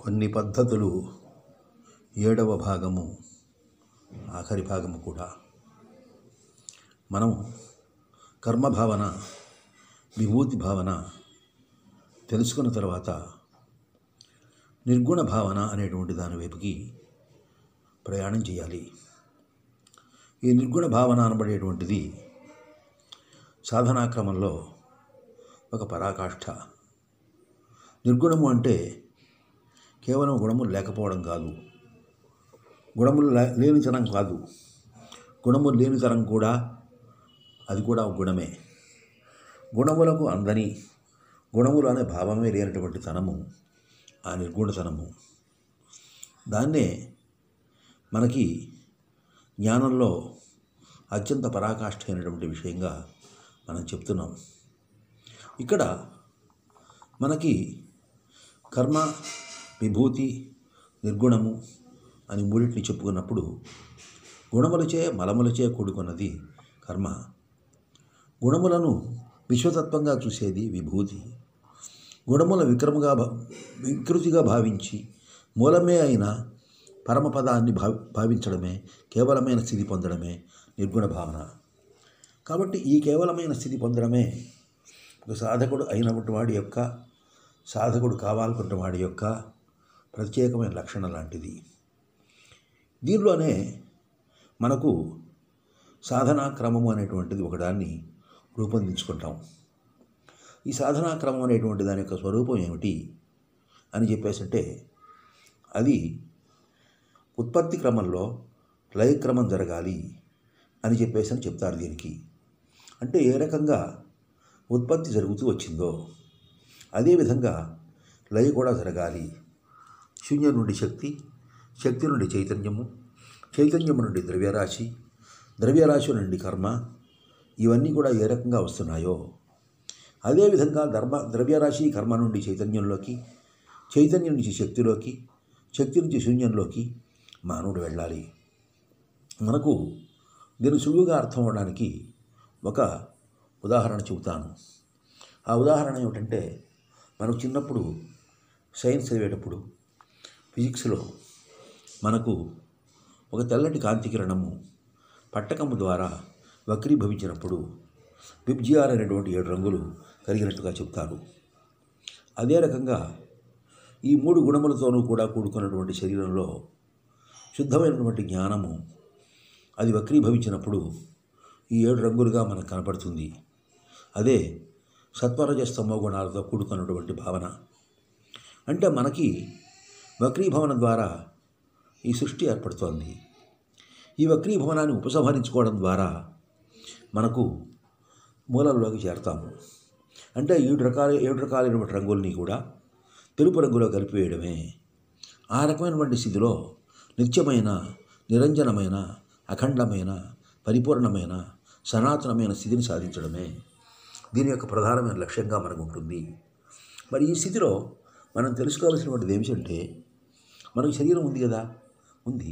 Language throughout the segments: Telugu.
కొన్ని పద్ధతులు 7వ భాగము ఆఖరి భాగము కూడా మనం కర్మభావన విభూతి భావన తెలుసుకున్న తర్వాత నిర్గుణ భావన అనేటువంటి దాని వైపుకి ప్రయాణం చేయాలి. ఈ నిర్గుణ భావన అనబడేటువంటిది సాధనా క్రమంలో ఒక పరాకాష్ఠ. నిర్గుణము అంటే కేవలం గుణములు లేకపోవడం కాదు, గుణములు లేనితనం కాదు, గుణములు లేనితనం కూడా, అది కూడా గుణమే. గుణములకు అందని గుణములు అనే భావమే లేనటువంటి తనము ఆ నిర్గుణతనము. దాన్నే మనకి జ్ఞానంలో అత్యంత పరాకాష్ఠ అయినటువంటి విషయంగా మనం చెప్తున్నాం. ఇక్కడ మనకి కర్మ, విభూతి, నిర్గుణము అని మూడింటిని చెప్పుకున్నప్పుడు గుణములచే మలములచే కూడుకున్నది కర్మ, గుణములను విశ్వతత్వంగా చూసేది విభూతి, గుణముల వికృతిగా భావించి మూలమే అయిన పరమపదాన్ని భావించడమే, కేవలమైన స్థితి పొందడమే నిర్గుణ భావన. కాబట్టి ఈ కేవలమైన స్థితి పొందడమే ఒక సాధకుడు అయినటువంటి వాడి యొక్క, సాధకుడు కావాలనుకున్న వాడి యొక్క ప్రత్యేకమైన లక్షణం లాంటిది. దీనిలోనే మనకు సాధనా క్రమము అనేటువంటిది ఒకదాన్ని రూపొందించుకుంటాం. ఈ సాధనా క్రమం అనేటువంటి దాని యొక్క స్వరూపం ఏమిటి అని చెప్పేసంటే, అది ఉత్పత్తి క్రమంలో లయక్రమం జరగాలి అని చెప్పేసి చెప్తారు. దీనికి అంటే ఏ రకంగా ఉత్పత్తి జరుగుతూ వచ్చిందో అదేవిధంగా లయ కూడా జరగాలి. శూన్యం నుండి శక్తి, శక్తి నుండి చైతన్యము, చైతన్యము నుండి ద్రవ్యరాశి, ద్రవ్యరాశి నుండి కర్మ, ఇవన్నీ కూడా ఏ రకంగా వస్తున్నాయో అదేవిధంగా ద్రవ్యరాశి కర్మ నుండి చైతన్యంలోకి, చైతన్యం నుంచి శక్తిలోకి, శక్తి నుంచి శూన్యంలోకి మానవుడు వెళ్ళాలి. మనకు దీని సులువుగా అర్థం అవడానికి ఒక ఉదాహరణ చెబుతాను. ఆ ఉదాహరణ ఏమిటంటే, మనకు చిన్నప్పుడు సైన్స్ చదివేటప్పుడు ఫిజిక్స్లో మనకు ఒక తెల్లటి కాంతి కిరణము పట్టకము ద్వారా వక్రీభవించినప్పుడు విబ్జిఆర్ అనేటువంటి 7 రంగులు కలిగినట్టుగా చెప్తారు. అదే రకంగా ఈ 3 గుణములతోనూ కూడా కూడుకున్నటువంటి శరీరంలో శుద్ధమైనటువంటి జ్ఞానము అది వక్రీభవించినప్పుడు ఈ 7 రంగులుగా మనకు కనపడుతుంది. అదే సత్వరజస్తమో గుణాలతో కూడుకున్నటువంటి భావన. అంటే మనకి వక్రీభవన ద్వారా ఈ సృష్టి ఏర్పడుతోంది. ఈ వక్రీభవనాన్ని ఉపసంహరించుకోవడం ద్వారా మనకు మూలంలోకి చేరతాము. అంటే 7 రకాలైనటువంటి రంగుల్ని కూడా తెలుపు రంగులో కలిపివేయడమే. ఆ రకమైనటువంటి స్థితిలో నిత్యమైన, నిరంజనమైన, అఖండమైన, పరిపూర్ణమైన, సనాతనమైన స్థితిని సాధించడమే దీని యొక్క ప్రధానమైన లక్ష్యంగా మనకు ఉంటుంది. మరి ఈ స్థితిలో మనం తెలుసుకోవాల్సినటువంటిది ఏమిటంటే, మనకు శరీరం ఉంది కదా, ఉంది.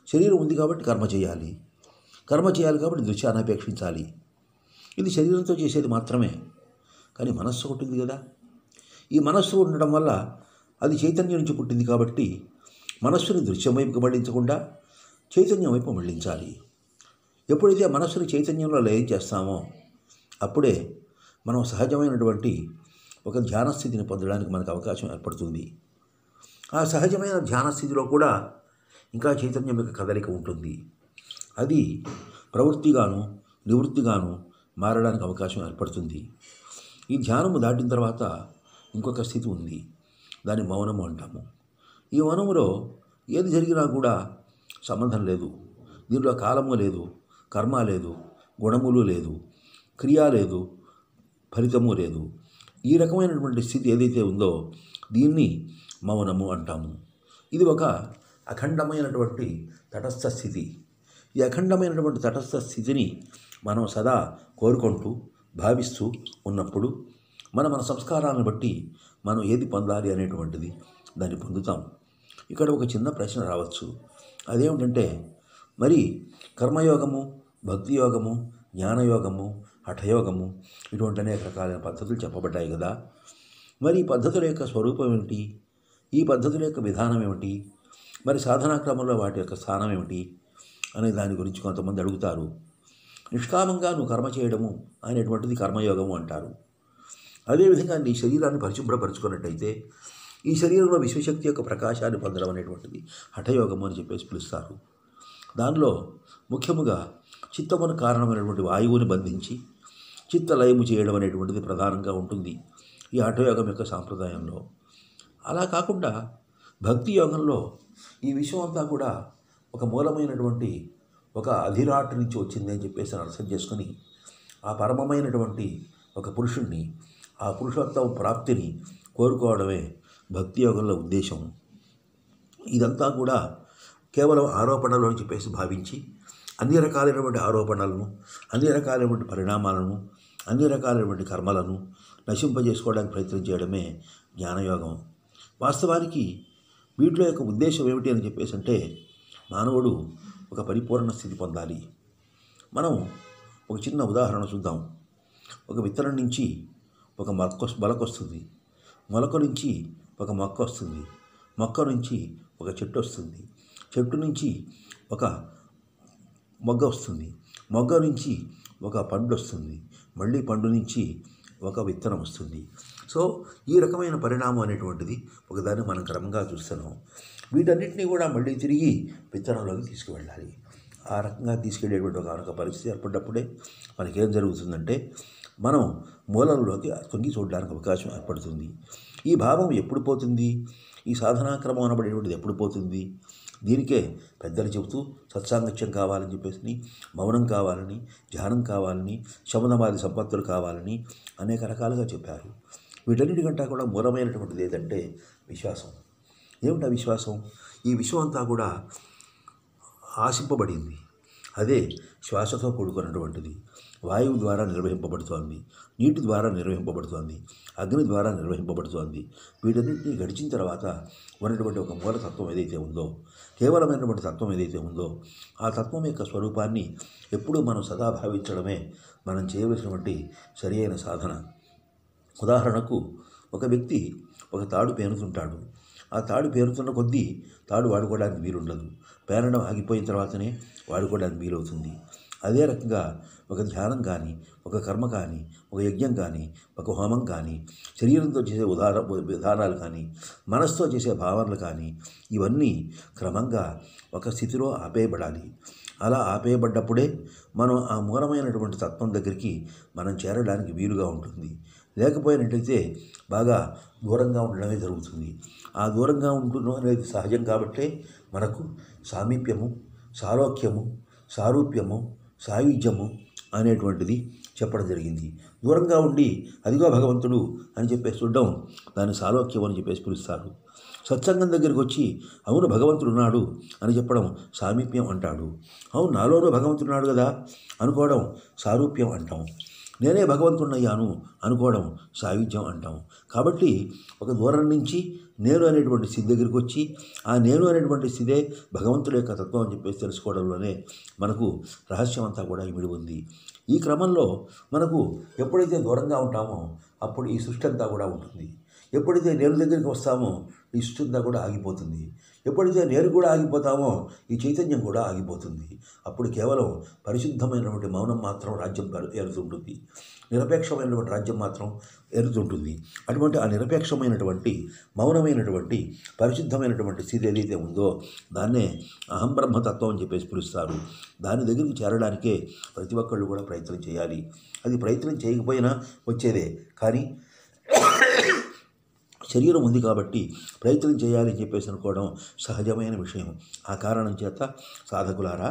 శరీరం ఉంది కాబట్టి కర్మ చేయాలి, కర్మ చేయాలి కాబట్టి దృశ్యాన్ని అపేక్షించాలి. ఇది శరీరంతో చేసేది మాత్రమే. కానీ మనస్సు ఒకటి ఉంది కదా, ఈ మనస్సు ఉండడం వల్ల అది చైతన్యం నుంచి పుట్టింది కాబట్టి మనస్సుని దృశ్యం వైపుకి మళ్లించకుండా చైతన్యం వైపు మళ్లించాలి. ఎప్పుడైతే మనస్సుని చైతన్యంలో లయం చేస్తామో అప్పుడే మనం సహజమైనటువంటి ఒక ధ్యాన స్థితిని పొందడానికి మనకు అవకాశం ఏర్పడుతుంది. ఆ సహజమైన ధ్యాన స్థితిలో కూడా ఇంకా చైతన్యం యొక్క కదలిక ఉంటుంది. అది ప్రవృత్తిగాను నివృత్తిగాను మారడానికి అవకాశం ఏర్పడుతుంది. ఈ ధ్యానము దాటిన తర్వాత ఇంకొక స్థితి ఉంది, దాన్ని మౌనము అంటాము. ఈ మౌనములో ఏది జరిగినా కూడా సంబంధం లేదు. దీనిలో కాలము లేదు, కర్మ లేదు, గుణములు లేదు, క్రియ లేదు, ఫలితము లేదు. ఈ రకమైనటువంటి స్థితి ఏదైతే ఉందో దీన్ని మౌనము అంటాము. ఇది ఒక అఖండమైనటువంటి తటస్థ స్థితి. ఈ అఖండమైనటువంటి తటస్థ స్థితిని మనం సదా కోరుకుంటూ భావిస్తూ ఉన్నప్పుడు మన సంస్కారాలను బట్టి మనం ఏది పొందాలి అనేటువంటిది దాన్ని పొందుతాం. ఇక్కడ ఒక చిన్న ప్రశ్న రావచ్చు. అదేమిటంటే, మరి కర్మయోగము, భక్తి యోగము, జ్ఞానయోగము, హఠయోగము ఇటువంటి అనేక రకాలైన పద్ధతులు చెప్పబడ్డాయి కదా. మరి ఈ పద్ధతుల యొక్క స్వరూపం ఏమిటి? ఈ పద్ధతుల యొక్క విధానం ఏమిటి, మరి సాధనా క్రమంలో వాటి యొక్క స్థానం ఏమిటి అనే దాని గురించి కొంతమంది అడుగుతారు. నిష్కామంగా నువ్వు కర్మ చేయడము అనేటువంటిది కర్మయోగము అంటారు. అదేవిధంగా నీ శరీరాన్ని పరిశుభ్రపరుచుకున్నట్టయితే ఈ శరీరంలో విశ్వశక్తి యొక్క ప్రకాశాన్ని పొందడం అనేటువంటిది హఠయోగము అని చెప్పేసి పిలుస్తారు. దానిలో ముఖ్యముగా చిత్తమును కారణమైనటువంటి వాయువుని బంధించి చిత్తలయము చేయడం అనేటువంటిది ప్రధానంగా ఉంటుంది ఈ హఠయోగం యొక్క సాంప్రదాయంలో. అలా కాకుండా భక్తి యోగంలో ఈ విషయం అంతా కూడా ఒక మూలమైనటువంటి ఒక అధిరాట్ నుంచి వచ్చింది అని చెప్పేసి అర్థం చేసుకుని ఆ పరమమైనటువంటి ఒక పురుషుణ్ణి, ఆ పురుషోత్తమ ప్రాప్తిని కోరుకోవడమే భక్తి యోగంలో ఉద్దేశం. ఇదంతా కూడా కేవలం ఆరోపణలు అని చెప్పేసి భావించి అన్ని రకాలైనటువంటి ఆరోపణలను, అన్ని రకాలైనటువంటి పరిణామాలను, అన్ని రకాలైనటువంటి కర్మలను నశింపజేసుకోవడానికి ప్రయత్నం చేయడమే జ్ఞానయోగం. వాస్తవానికి వీటిలో యొక్క ఉద్దేశం ఏమిటి అని చెప్పేసి అంటే మానవుడు ఒక పరిపూర్ణ స్థితి పొందాలి. మనం ఒక చిన్న ఉదాహరణ చూద్దాం. ఒక విత్తనం నుంచి ఒక మొలక వస్తుంది, మొలక నుంచి ఒక మొక్క వస్తుంది, మొక్క నుంచి ఒక చెట్టు వస్తుంది, చెట్టు నుంచి ఒక మొగ్గ వస్తుంది, మొగ్గ నుంచి ఒక పండు వస్తుంది, మళ్ళీ పండు నుంచి ఒక విత్తనం వస్తుంది. సో ఈ రకమైన పరిణామం అనేటువంటిది ఒకదాన్ని మనం క్రమంగా చూస్తున్నాం. వీటన్నిటినీ కూడా మళ్ళీ తిరిగి విత్తనంలోకి తీసుకువెళ్ళాలి. ఆ రకంగా తీసుకెళ్ళేటువంటి ఒక పరిస్థితి ఏర్పడినప్పుడే మనకేం జరుగుతుందంటే మనం మూలంలోకి తొంగి చూడడానికి అవకాశం ఏర్పడుతుంది. ఈ భావం ఎప్పుడు పోతుంది, ఈ సాధనాక్రమం అనబడేటువంటిది ఎప్పుడు పోతుంది? దీనికే పెద్దలు చెబుతూ సత్సాంగత్యం కావాలని చెప్పేసి, మౌనం కావాలని, ధ్యానం కావాలని, శమనమాది సంపత్తులు కావాలని అనేక రకాలుగా చెప్పారు. వీటన్నిటికంటే కూడా మూలమైనటువంటిది ఏదంటే విశ్వాసం. ఏమిటా విశ్వాసం? ఈ విశ్వం అంతా కూడా ఆశింపబడింది. అదే శ్వాసతో కూడుకున్నటువంటిది. వాయువు ద్వారా నిర్వహింపబడుతోంది, నీటి ద్వారా నిర్వహింపబడుతోంది, అగ్ని ద్వారా నిర్వహింపబడుతోంది. వీటన్నింటినీ గడిచిన తర్వాత ఉన్నటువంటి ఒక మూలతత్వం ఏదైతే ఉందో, కేవలమైనటువంటి తత్వం ఏదైతే ఉందో, ఆ తత్వం యొక్క స్వరూపాన్ని ఎప్పుడూ మనం సదా భావించడమే మనం చేయవలసినటువంటి సరి అయిన సాధన. ఉదాహరణకు ఒక వ్యక్తి ఒక తాడు పేరుతుంటాడు. ఆ తాడు పేరుతున్న కొద్దీ తాడు వాడుకోవడానికి వీలుండదు. పేరడం ఆగిపోయిన తర్వాతనే వాడుకోవడానికి వీలవుతుంది. అదే రకంగా ఒక ధ్యానం కానీ, ఒక కర్మ కానీ, ఒక యజ్ఞం కానీ, ఒక హోమం కానీ, శరీరంతో చేసే విధానాలు కానీ, మనసుతో చేసే భావనలు కానీ, ఇవన్నీ క్రమంగా ఒక స్థితిలో ఆపేయబడాలి. అలా ఆపేయబడ్డప్పుడే మనం ఆ మూలమైనటువంటి తత్వం దగ్గరికి మనం చేరడానికి వీలుగా ఉంటుంది. లేకపోయినట్లయితే బాగా దూరంగా ఉండడమే జరుగుతుంది. ఆ దూరంగా ఉండడం అనేది సహజం కాబట్టే మనకు సామీప్యము, సాలోక్యము, సారూప్యము, సాయుధ్యము అనేటువంటిది చెప్పడం జరిగింది. దూరంగా ఉండి అదిగో భగవంతుడు అని చెప్పేసి చూడడం దాన్ని సాలోక్యం అని చెప్పేసి పిలుస్తారు. సత్సంగం దగ్గరికి వచ్చి అవును భగవంతుడు ఉన్నాడు అని చెప్పడం సామీప్యం అంటాడు. అవును నాలోనూ భగవంతుడు ఉన్నాడు కదా అనుకోవడం సారూప్యం అంటాం. నేనే భగవంతుడయ్యాను అనుకోవడం సాయుధ్యం అంటాం. కాబట్టి ఒక దూరం నుంచి నేను అనేటువంటి స్థితి దగ్గరికి వచ్చి ఆ నేను అనేటువంటి స్థితే భగవంతుడి యొక్క తత్వం అని చెప్పేసి తెలుసుకోవడంలోనే మనకు రహస్యం అంతా కూడా ఇమిడి ఉంది. ఈ క్రమంలో మనకు ఎప్పుడైతే దూరంగా ఉంటామో అప్పుడు ఈ సృష్టి అంతా కూడా ఉంటుంది. ఎప్పుడైతే నేను దగ్గరికి వస్తామో ఈ సృష్టి అంతా కూడా ఆగిపోతుంది. ఎప్పుడైతే నేను కూడా ఆగిపోతామో ఈ చైతన్యం కూడా ఆగిపోతుంది. అప్పుడు కేవలం పరిశుద్ధమైనటువంటి మౌనం మాత్రం రాజ్యం ఏరుతుంటుంది. నిరపేక్షమైనటువంటి రాజ్యం మాత్రం ఏరుతుంటుంది. అటువంటి ఆ నిరపేక్షమైనటువంటి మౌనమైనటువంటి పరిశుద్ధమైనటువంటి స్థితి ఏదైతే ఉందో దాన్నే అహం బ్రహ్మతత్వం అని చెప్పేసి పిలుస్తారు. దాని దగ్గరికి చేరడానికే ప్రతి ఒక్కళ్ళు కూడా ప్రయత్నం చేయాలి. అది ప్రయత్నం చేయకపోయినా వచ్చేదే. కానీ శరీరం ఉంది కాబట్టి ప్రయత్నం చేయాలని చెప్పేసి అనుకోవడం సహజమైన విషయం. ఆ కారణం చేత సాధకులారా,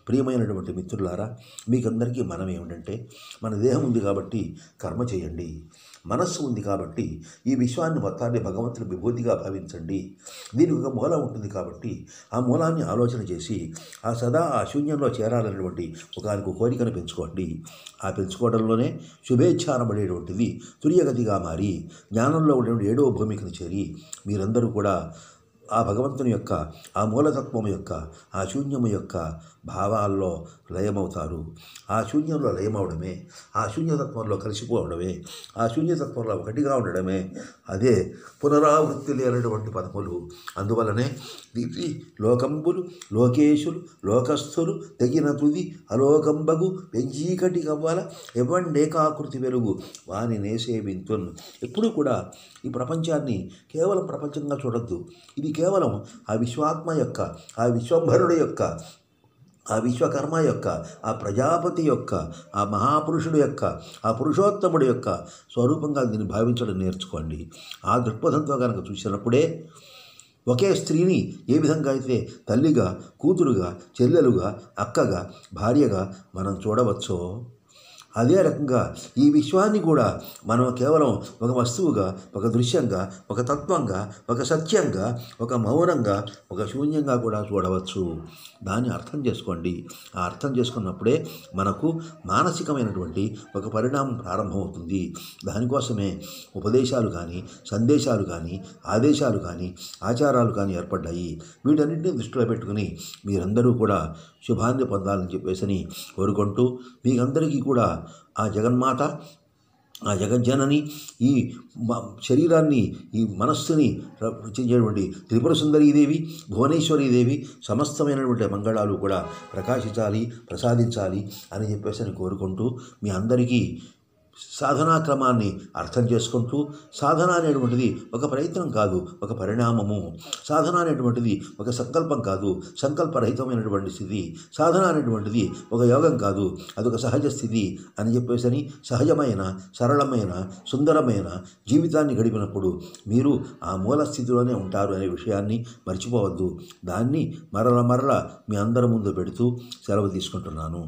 ప్రియమైనటువంటి మిత్రులారా, మీకందరికీ మనం ఏమిటంటే మన దేహం ఉంది కాబట్టి కర్మ చేయండి, మనస్సు ఉంది కాబట్టి ఈ విశ్వాన్ని మొత్తాన్ని భగవంతుని విభూతిగా భావించండి. దీనికి ఒక మూలం ఉంటుంది కాబట్టి ఆ మూలాన్ని ఆలోచన చేసి ఆ సదా ఆ శూన్యంలో చేరాలనేటువంటి ఒక కోరికను పెంచుకోండి. ఆ పెంచుకోవడంలోనే శుభేచ్ఛ అనబడేటువంటిది తుర్యగతిగా మారి జ్ఞానంలో ఉండేటువంటి 7వ భూమికను చేరి మీరందరూ కూడా ఆ భగవంతుని యొక్క ఆ మూలతత్వం యొక్క ఆ శూన్యము యొక్క భావాల్లో లయమవుతారు. ఆ శూన్యంలో లయమవడమే, ఆ శూన్యతత్వంలో కలిసిపోవడమే, ఆ శూన్యతత్వంలో ఒకటిగా ఉండడమే అదే పునరావృత్తి లేనటువంటి పదములు. అందువలనే ఇది లోకంబులు లోకేశులు లోకస్థులు తెగిన తుది అలోకంబగు పెంచీకటి కవ్వల ఎవ్వండేకాకృతి వెలుగు వాని నేసేవింతున్. ఎప్పుడూ కూడా ఈ ప్రపంచాన్ని కేవలం ప్రపంచంగా చూడొద్దు. ఇది కేవలం ఆ విశ్వాత్మ యొక్క, ఆ విశ్వంభరుడు యొక్క, ఆ విశ్వకర్మ యొక్క, ఆ ప్రజాపతి యొక్క, ఆ మహాపురుషుడు యొక్క, ఆ పురుషోత్తముడు యొక్క స్వరూపంగా దీన్ని భావించడం నేర్చుకోండి. ఆ దృక్పథంతో కనుక చూసినప్పుడే ఒకే స్త్రీని ఏ విధంగా అయితే తల్లిగా, కూతురుగా, చెల్లెలుగా, అక్కగా, భార్యగా మనం చూడవచ్చో అదే రకంగా ఈ విశ్వాన్ని కూడా మనం కేవలం ఒక వస్తువుగా, ఒక దృశ్యంగా, ఒక తత్వంగా, ఒక సత్యంగా, ఒక మౌనంగా, ఒక శూన్యంగా కూడా చూడవచ్చు. దాన్ని అర్థం చేసుకోండి. ఆ అర్థం చేసుకున్నప్పుడే మనకు మానసికమైనటువంటి ఒక పరిణామం ప్రారంభమవుతుంది. దానికోసమే ఉపదేశాలు కానీ, సందేశాలు కానీ, ఆదేశాలు కానీ, ఆచారాలు కానీ ఏర్పడ్డాయి. వీటన్నింటినీ దృష్టిలో పెట్టుకుని మీరందరూ కూడా శుభాన్ని పొందాలని చెప్పేసి కోరుకుంటూ మీకందరికీ కూడా ఆ జగన్మాత, ఆ జగజ్జనని ఈ శరీరాన్ని, ఈ మనస్సుని రచించేటువంటి త్రిపుర సుందరీదేవి, భువనేశ్వరీదేవి సమస్తమైనటువంటి మంగళాలు కూడా ప్రకాశించాలి, ప్రసాదించాలి అని చెప్పేసి కోరుకుంటూ మీ అందరికీ సాధనా క్రమాన్ని అర్థం చేసుకుంటూ, సాధన అనేటువంటిది ఒక ప్రయత్నం కాదు, ఒక పరిణామము. సాధన అనేటువంటిది ఒక సంకల్పం కాదు, సంకల్పరహితమైనటువంటి స్థితి. సాధన అనేటువంటిది ఒక యోగం కాదు, అదొక సహజ స్థితి అని చెప్పేసి సహజమైన, సరళమైన, సుందరమైన జీవితాన్ని గడిపినప్పుడు మీరు ఆ మూల స్థితిలోనే ఉంటారు అనే విషయాన్ని మర్చిపోవద్దు. దాన్ని మరల మీ అందరి ముందు పెడుతూ సెలవు తీసుకుంటున్నాను.